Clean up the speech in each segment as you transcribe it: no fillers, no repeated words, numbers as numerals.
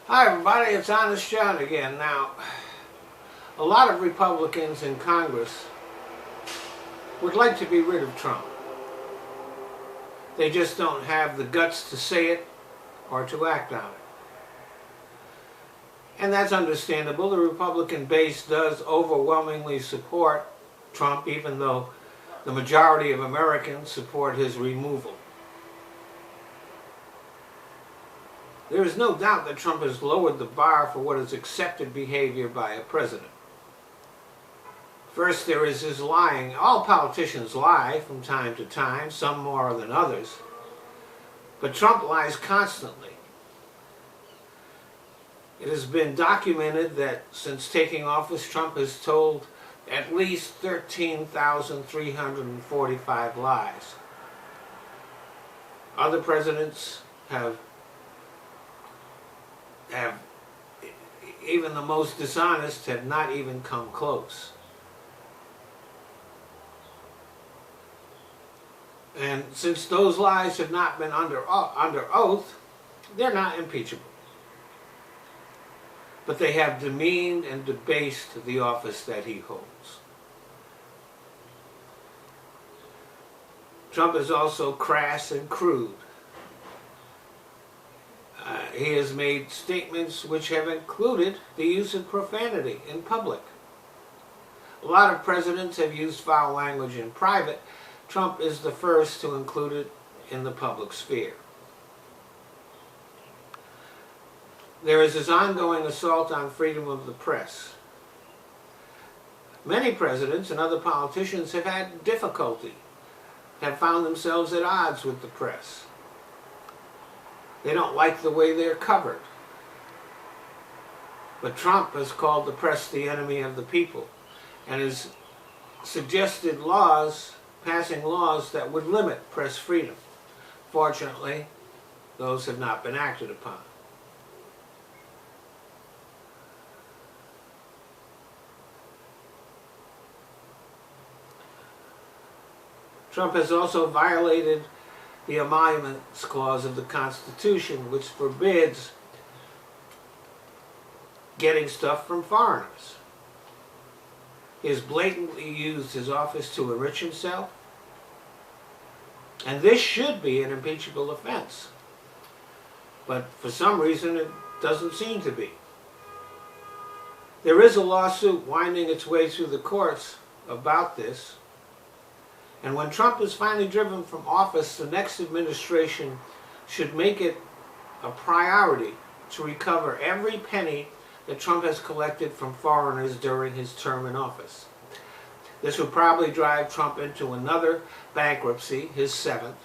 Hi everybody, it's Honest John again. Now, a lot of Republicans in Congress would like to be rid of Trump. They just don't have the guts to say it or to act on it. And that's understandable. The Republican base does overwhelmingly support Trump, even though the majority of Americans support his removal. There is no doubt that Trump has lowered the bar for what is accepted behavior by a president. First, there is his lying. All politicians lie from time to time, some more than others. But Trump lies constantly. It has been documented that since taking office, Trump has told at least 13,345 lies. Other presidents have even the most dishonest have not even come close. And since those lies have not been under oath, they're not impeachable. But they have demeaned and debased the office that he holds. Trump is also crass and crude. He has made statements which have included the use of profanity in public. A lot of presidents have used foul language in private. Trump is the first to include it in the public sphere. There is his ongoing assault on freedom of the press. Many presidents and other politicians have had difficulty, have found themselves at odds with the press. They don't like the way they're covered. But Trump has called the press the enemy of the people and has suggested passing laws that would limit press freedom. Fortunately, those have not been acted upon. Trump has also violated the Emoluments Clause of the Constitution, which forbids getting stuff from foreigners. He has blatantly used his office to enrich himself, and this should be an impeachable offense. But for some reason, it doesn't seem to be. There is a lawsuit winding its way through the courts about this. And when Trump is finally driven from office, the next administration should make it a priority to recover every penny that Trump has collected from foreigners during his term in office. This would probably drive Trump into another bankruptcy, his 7th,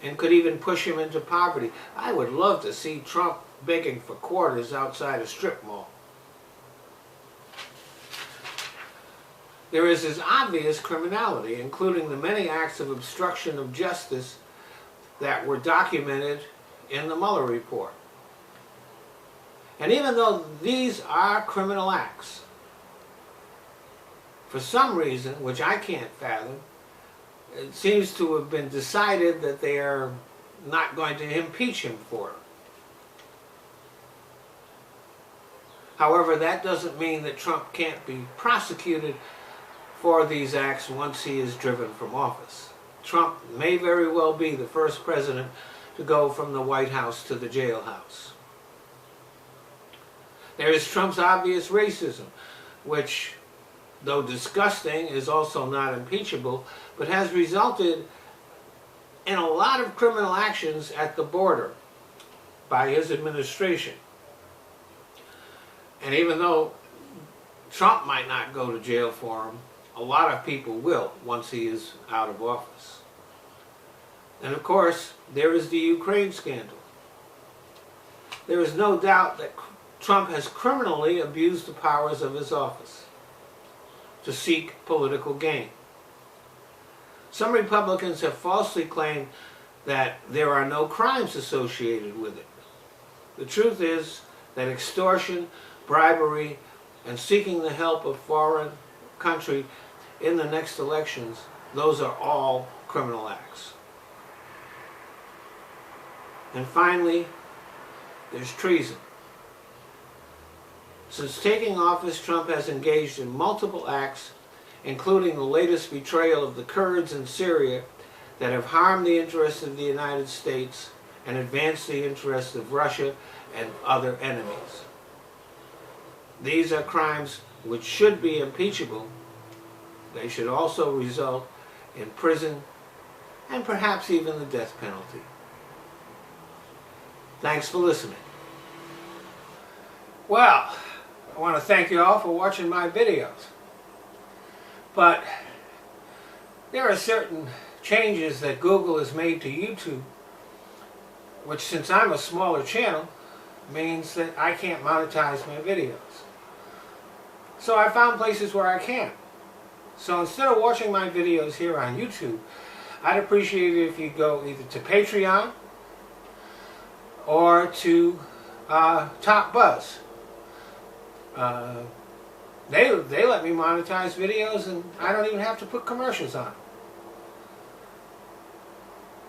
and could even push him into poverty. I would love to see Trump begging for quarters outside a strip mall. There is his obvious criminality, including the many acts of obstruction of justice that were documented in the Mueller report. And even though these are criminal acts, for some reason, which I can't fathom, it seems to have been decided that they are not going to impeach him for it. However, that doesn't mean that Trump can't be prosecuted for these acts once he is driven from office. Trump may very well be the first president to go from the White House to the jailhouse. There is Trump's obvious racism, which, though disgusting, is also not impeachable, but has resulted in a lot of criminal actions at the border by his administration. And even though Trump might not go to jail for him, a lot of people will once he is out of office. And of course, there is the Ukraine scandal. There is no doubt that Trump has criminally abused the powers of his office to seek political gain. Some Republicans have falsely claimed that there are no crimes associated with it. The truth is that extortion, bribery, and seeking the help of foreign country in the next elections, those are all criminal acts. And finally, there's treason. Since taking office, Trump has engaged in multiple acts, including the latest betrayal of the Kurds in Syria, that have harmed the interests of the United States and advanced the interests of Russia and other enemies. These are crimes which should be impeachable. They should also result in prison and perhaps even the death penalty. Thanks for listening. Well, I want to thank you all for watching my videos. But there are certain changes that Google has made to YouTube, which, since I'm a smaller channel, means that I can't monetize my videos. So I found places where I can. So instead of watching my videos here on YouTube, I'd appreciate it if you go either to Patreon or to Top Buzz. They let me monetize videos, and I don't even have to put commercials on.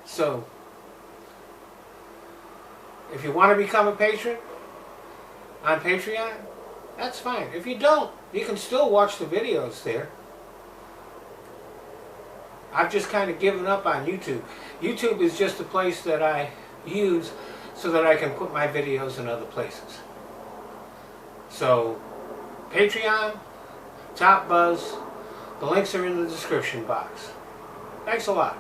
So, if you want to become a patron on Patreon, that's fine. If you don't, you can still watch the videos there. I've just kind of given up on YouTube. YouTube is just a place that I use so that I can put my videos in other places. So, Patreon, Top Buzz, the links are in the description box. Thanks a lot.